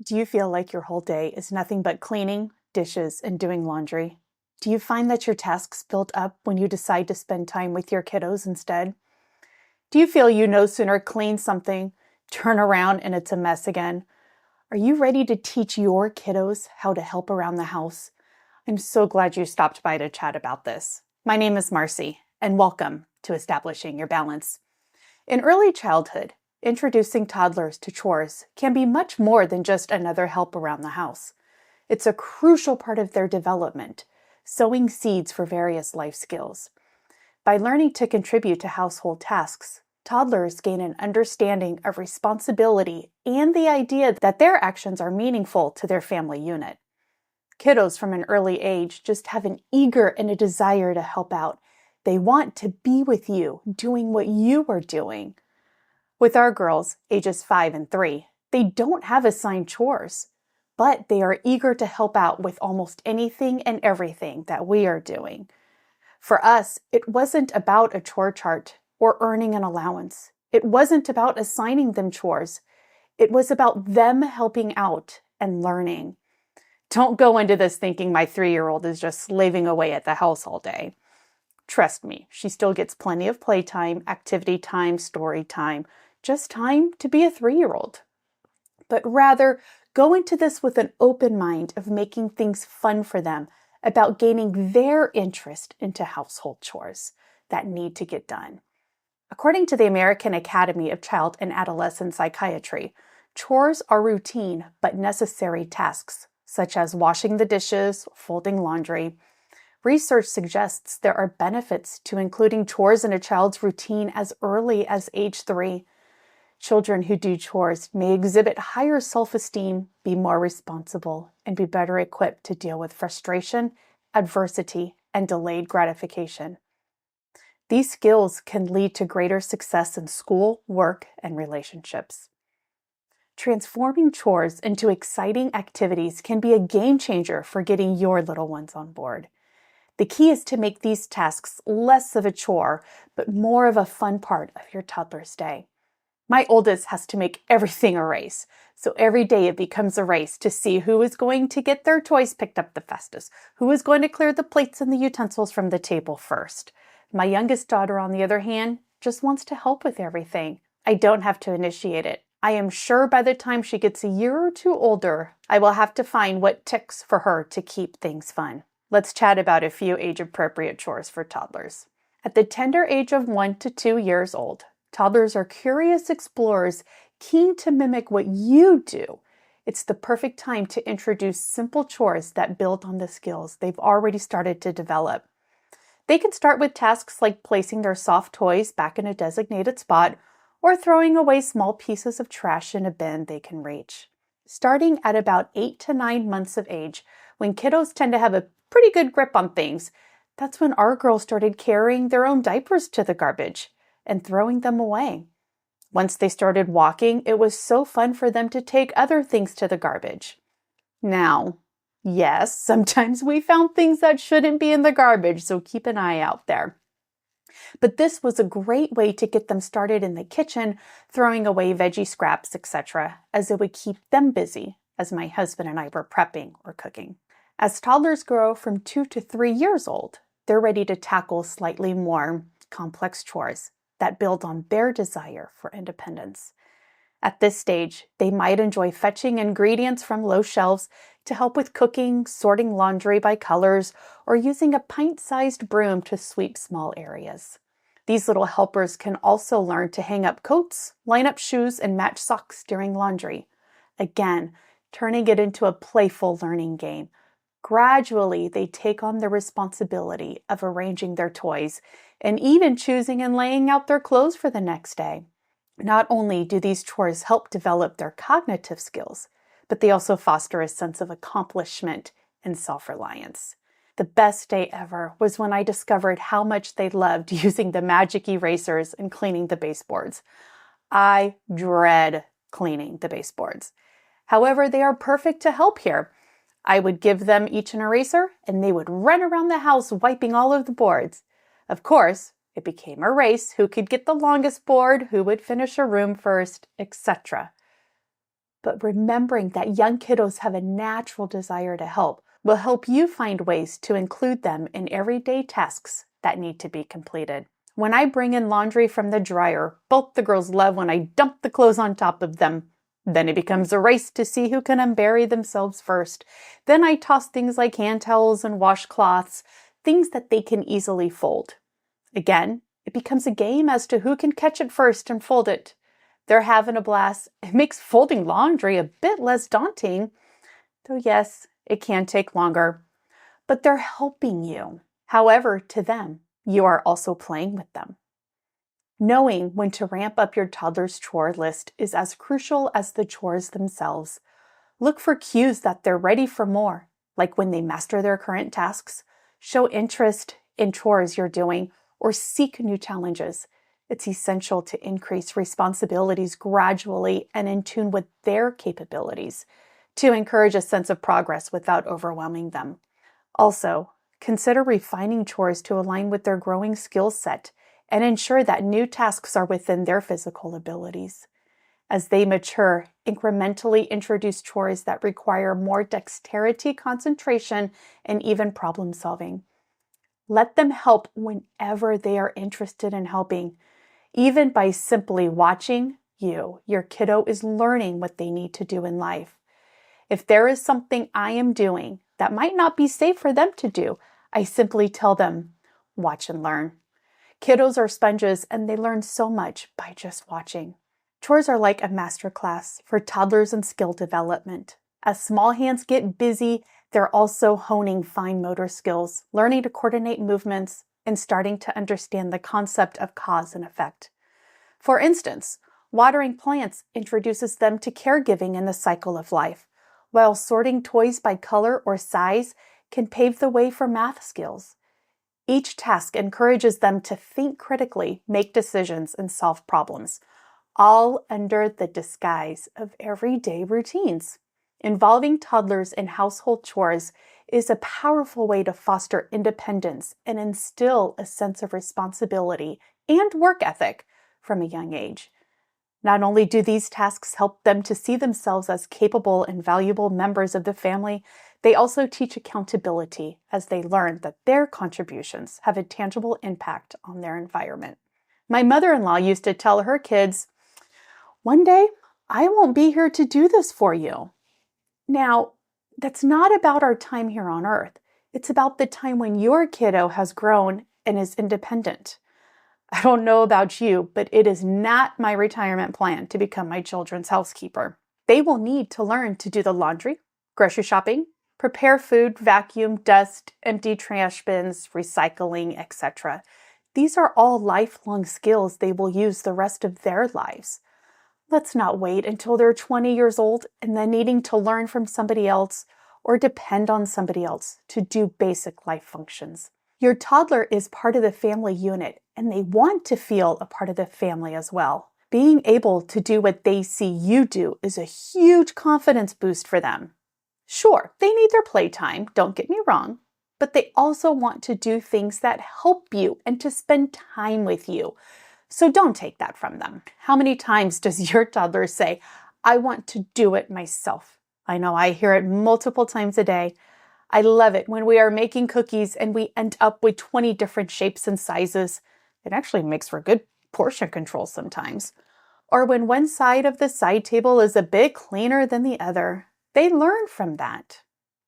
Do you feel like your whole day is nothing but cleaning, dishes, and doing laundry? Do you find that your tasks build up when you decide to spend time with your kiddos instead? Do you feel you no sooner clean something, turn around and it's a mess again? Are you ready to teach your kiddos how to help around the house? I'm so glad you stopped by to chat about this. My name is Marcy, and welcome to Establishing Your Balance. In early childhood, introducing toddlers to chores can be much more than just another help around the house. It's a crucial part of their development, sowing seeds for various life skills. By learning to contribute to household tasks, toddlers gain an understanding of responsibility and the idea that their actions are meaningful to their family unit. Kiddos from an early age just have an eager and a desire to help out. They want to be with you, doing what you are doing. With our girls, ages 5 and 3, they don't have assigned chores, but they are eager to help out with almost anything and everything that we are doing. For us, it wasn't about a chore chart or earning an allowance. It wasn't about assigning them chores. It was about them helping out and learning. Don't go into this thinking my 3-year-old is just slaving away at the house all day. Trust me, she still gets plenty of playtime, activity time, story time, just time to be a 3-year-old. But rather, go into this with an open mind of making things fun for them, about gaining their interest into household chores that need to get done. According to the American Academy of Child and Adolescent Psychiatry, chores are routine but necessary tasks, such as washing the dishes, folding laundry. Research suggests there are benefits to including chores in a child's routine as early as age 3. Children who do chores may exhibit higher self-esteem, be more responsible, and be better equipped to deal with frustration, adversity, and delayed gratification. These skills can lead to greater success in school, work, and relationships. Transforming chores into exciting activities can be a game changer for getting your little ones on board. The key is to make these tasks less of a chore, but more of a fun part of your toddler's day. My oldest has to make everything a race, so every day it becomes a race to see who is going to get their toys picked up the fastest, who is going to clear the plates and the utensils from the table first. My youngest daughter, on the other hand, just wants to help with everything. I don't have to initiate it. I am sure by the time she gets a year or two older, I will have to find what ticks for her to keep things fun. Let's chat about a few age-appropriate chores for toddlers. At the tender age of 1 to 2 years old, toddlers are curious explorers, keen to mimic what you do. It's the perfect time to introduce simple chores that build on the skills they've already started to develop. They can start with tasks like placing their soft toys back in a designated spot or throwing away small pieces of trash in a bin they can reach. Starting at about 8 to 9 months of age, when kiddos tend to have a pretty good grip on things, that's when our girls started carrying their own diapers to the garbage and throwing them away. Once they started walking, it was so fun for them to take other things to the garbage. Now, yes, sometimes we found things that shouldn't be in the garbage, so keep an eye out there. But this was a great way to get them started in the kitchen, throwing away veggie scraps, etc., as it would keep them busy as my husband and I were prepping or cooking. As toddlers grow from 2 to 3 years old, they're ready to tackle slightly more complex chores that build on their desire for independence. At this stage, they might enjoy fetching ingredients from low shelves to help with cooking, sorting laundry by colors, or using a pint-sized broom to sweep small areas. These little helpers can also learn to hang up coats, line up shoes, and match socks during laundry. Again, turning it into a playful learning game. Gradually, they take on the responsibility of arranging their toys and even choosing and laying out their clothes for the next day. Not only do these chores help develop their cognitive skills, but they also foster a sense of accomplishment and self-reliance. The best day ever was when I discovered how much they loved using the magic erasers and cleaning the baseboards. I dread cleaning the baseboards. However, they are perfect to help here. I would give them each an eraser, and they would run around the house wiping all of the boards. Of course, it became a race who could get the longest board, who would finish a room first, etc. But remembering that young kiddos have a natural desire to help will help you find ways to include them in everyday tasks that need to be completed. When I bring in laundry from the dryer, both the girls love when I dump the clothes on top of them. Then it becomes a race to see who can unbury themselves first. Then I toss things like hand towels and washcloths, things that they can easily fold. Again, it becomes a game as to who can catch it first and fold it. They're having a blast. It makes folding laundry a bit less daunting, though yes, it can take longer. But they're helping you. However, to them, you are also playing with them. Knowing when to ramp up your toddler's chore list is as crucial as the chores themselves. Look for cues that they're ready for more, like when they master their current tasks, show interest in chores you're doing, or seek new challenges. It's essential to increase responsibilities gradually and in tune with their capabilities to encourage a sense of progress without overwhelming them. Also, consider refining chores to align with their growing skill set and ensure that new tasks are within their physical abilities. As they mature, incrementally introduce chores that require more dexterity, concentration, and even problem solving. Let them help whenever they are interested in helping. Even by simply watching you, your kiddo is learning what they need to do in life. If there is something I am doing that might not be safe for them to do, I simply tell them, watch and learn. Kiddos are sponges and they learn so much by just watching. Chores are like a masterclass for toddlers and skill development. As small hands get busy, they're also honing fine motor skills, learning to coordinate movements, and starting to understand the concept of cause and effect. For instance, watering plants introduces them to caregiving in the cycle of life, while sorting toys by color or size can pave the way for math skills. Each task encourages them to think critically, make decisions, and solve problems, all under the disguise of everyday routines. Involving toddlers in household chores is a powerful way to foster independence and instill a sense of responsibility and work ethic from a young age. Not only do these tasks help them to see themselves as capable and valuable members of the family, they also teach accountability as they learn that their contributions have a tangible impact on their environment. My mother-in-law used to tell her kids, "One day, I won't be here to do this for you." Now, that's not about our time here on Earth. It's about the time when your kiddo has grown and is independent. I don't know about you, but it is not my retirement plan to become my children's housekeeper. They will need to learn to do the laundry, grocery shopping, prepare food, vacuum, dust, empty trash bins, recycling, etc. These are all lifelong skills they will use the rest of their lives. Let's not wait until they're 20 years old and then needing to learn from somebody else or depend on somebody else to do basic life functions. Your toddler is part of the family unit and they want to feel a part of the family as well. Being able to do what they see you do is a huge confidence boost for them. Sure, they need their playtime, don't get me wrong, but they also want to do things that help you and to spend time with you. So don't take that from them. How many times does your toddler say, "I want to do it myself"? I know I hear it multiple times a day. I love it when we are making cookies and we end up with 20 different shapes and sizes. It actually makes for good portion control sometimes. Or when one side of the side table is a bit cleaner than the other. They learn from that.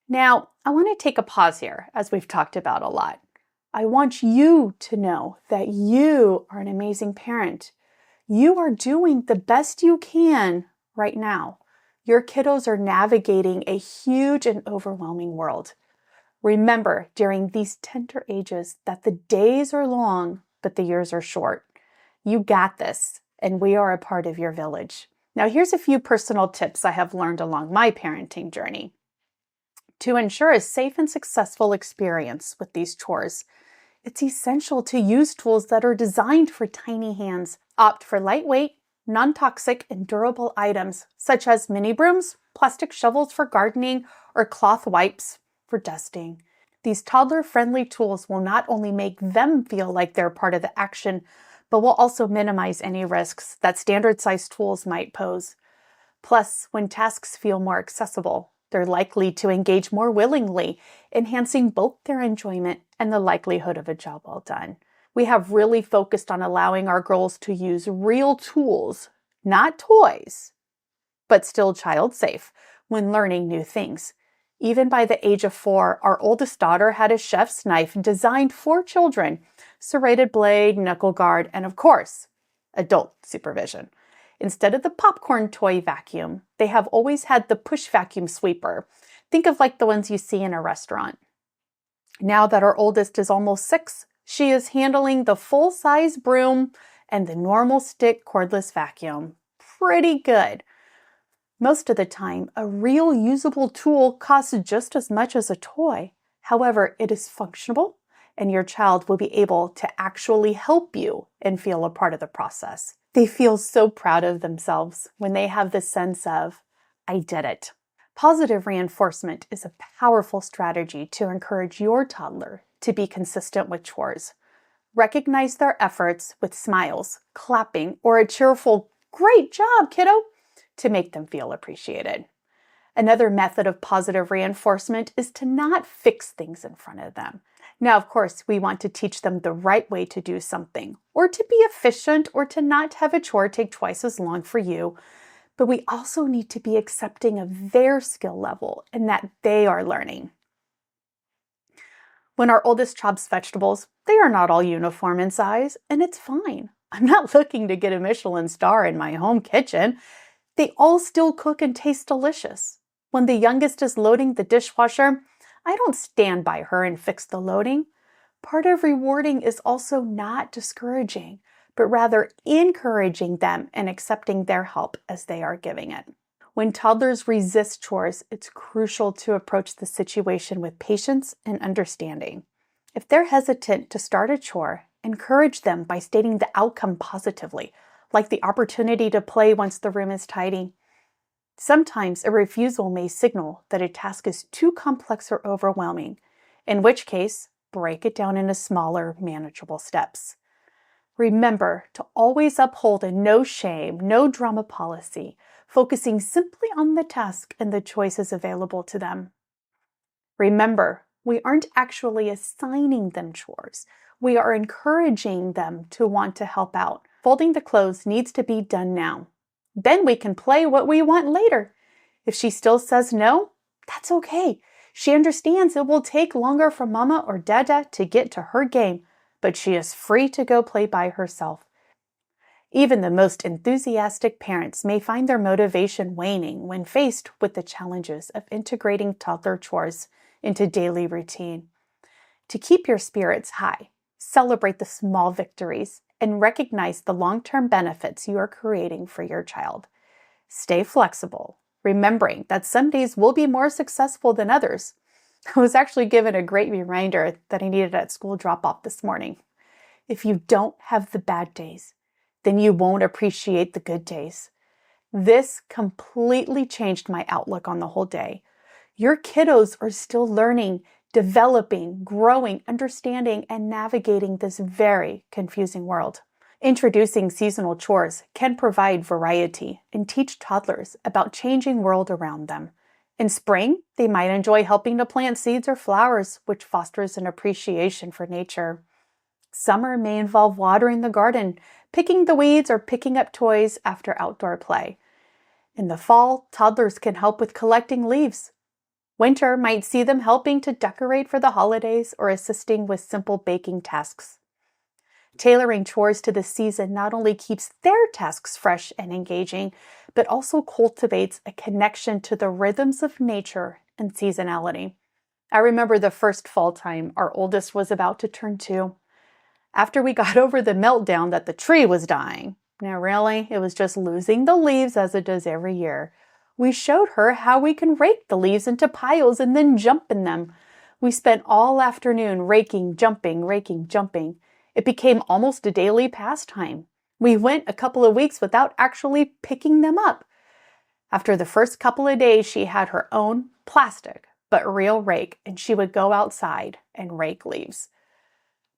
Now, I want to take a pause here, as we've talked about a lot. I want you to know that you are an amazing parent. You are doing the best you can right now. Your kiddos are navigating a huge and overwhelming world. Remember, during these tender ages, that the days are long, but the years are short. You got this, and we are a part of your village. Now, here's a few personal tips I have learned along my parenting journey. To ensure a safe and successful experience with these chores, it's essential to use tools that are designed for tiny hands. Opt for lightweight, non-toxic, and durable items, such as mini brooms, plastic shovels for gardening, or cloth wipes for dusting. These toddler-friendly tools will not only make them feel like they're part of the action, but will also minimize any risks that standard-sized tools might pose. Plus, when tasks feel more accessible, they're likely to engage more willingly, enhancing both their enjoyment and the likelihood of a job well done. We have really focused on allowing our girls to use real tools, not toys, but still child safe when learning new things. Even by the age of 4, our oldest daughter had a chef's knife designed for children, serrated blade, knuckle guard, and of course, adult supervision. Instead of the popcorn toy vacuum, they have always had the push vacuum sweeper. Think of like the ones you see in a restaurant. Now that our oldest is almost 6, she is handling the full-size broom and the normal stick cordless vacuum. Pretty good. Most of the time, a real usable tool costs just as much as a toy. However, it is functional, and your child will be able to actually help you and feel a part of the process. They feel so proud of themselves when they have the sense of, I did it. Positive reinforcement is a powerful strategy to encourage your toddler to be consistent with chores. Recognize their efforts with smiles, clapping, or a cheerful, "Great job, kiddo," to make them feel appreciated. Another method of positive reinforcement is to not fix things in front of them. Now, of course, we want to teach them the right way to do something, or to be efficient, or to not have a chore take twice as long for you. But we also need to be accepting of their skill level and that they are learning. When our oldest chops vegetables, they are not all uniform in size, and it's fine. I'm not looking to get a Michelin star in my home kitchen. They all still cook and taste delicious. When the youngest is loading the dishwasher, I don't stand by her and fix the loading. Part of rewarding is also not discouraging, but rather encouraging them and accepting their help as they are giving it. When toddlers resist chores, it's crucial to approach the situation with patience and understanding. If they're hesitant to start a chore, encourage them by stating the outcome positively, like the opportunity to play once the room is tidy. Sometimes a refusal may signal that a task is too complex or overwhelming, in which case, break it down into smaller, manageable steps. Remember to always uphold a no shame, no drama policy, focusing simply on the task and the choices available to them. Remember, we aren't actually assigning them chores. We are encouraging them to want to help out. Folding the clothes needs to be done now. Then we can play what we want later. If she still says no, that's okay. She understands it will take longer for Mama or Dada to get to her game, but she is free to go play by herself. Even the most enthusiastic parents may find their motivation waning when faced with the challenges of integrating toddler chores into daily routine. To keep your spirits high, celebrate the small victories and recognize the long-term benefits you are creating for your child. Stay flexible, remembering that some days will be more successful than others. I was actually given a great reminder that I needed at school drop-off this morning. If you don't have the bad days, then you won't appreciate the good days. This completely changed my outlook on the whole day. Your kiddos are still learning, developing, growing, understanding, and navigating this very confusing world. Introducing seasonal chores can provide variety and teach toddlers about changing world around them. In spring, they might enjoy helping to plant seeds or flowers, which fosters an appreciation for nature. Summer may involve watering the garden, picking the weeds, or picking up toys after outdoor play. In the fall, toddlers can help with collecting leaves. Winter might see them helping to decorate for the holidays or assisting with simple baking tasks. Tailoring chores to the season not only keeps their tasks fresh and engaging, but also cultivates a connection to the rhythms of nature and seasonality. I remember the first fall time our oldest was about to turn 2. After we got over the meltdown that the tree was dying, now really, it was just losing the leaves as it does every year, we showed her how we can rake the leaves into piles and then jump in them. We spent all afternoon raking, jumping. It became almost a daily pastime. We went a couple of weeks without actually picking them up. After the first couple of days, she had her own plastic but real rake, and she would go outside and rake leaves.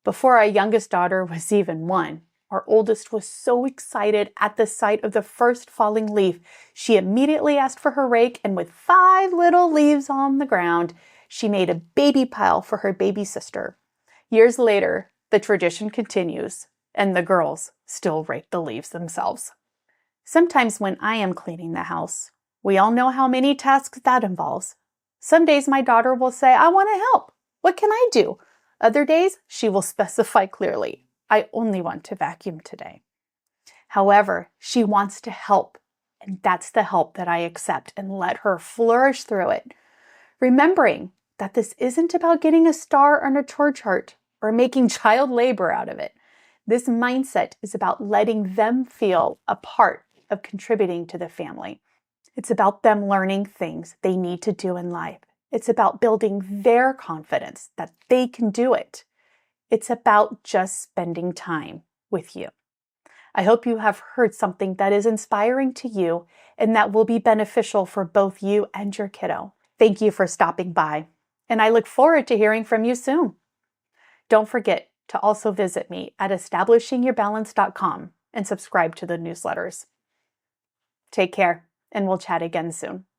Before our youngest daughter was even 1, Our oldest was so excited at the sight of the first falling leaf. She immediately asked for her rake, and with 5 little leaves on the ground, she made a baby pile for her baby sister. Years later, the tradition continues, and the girls still rake the leaves themselves. Sometimes when I am cleaning the house, we all know how many tasks that involves. Some days my daughter will say, "I want to help. What can I do?" Other days, she will specify clearly, "I only want to vacuum today." However, she wants to help, and that's the help that I accept and let her flourish through it. Remembering that this isn't about getting a star on a chore chart or making child labor out of it. This mindset is about letting them feel a part of contributing to the family. It's about them learning things they need to do in life. It's about building their confidence that they can do it. It's about just spending time with you. I hope you have heard something that is inspiring to you and that will be beneficial for both you and your kiddo. Thank you for stopping by, and I look forward to hearing from you soon. Don't forget to also visit me at establishingyourbalance.com and subscribe to the newsletters. Take care, and we'll chat again soon.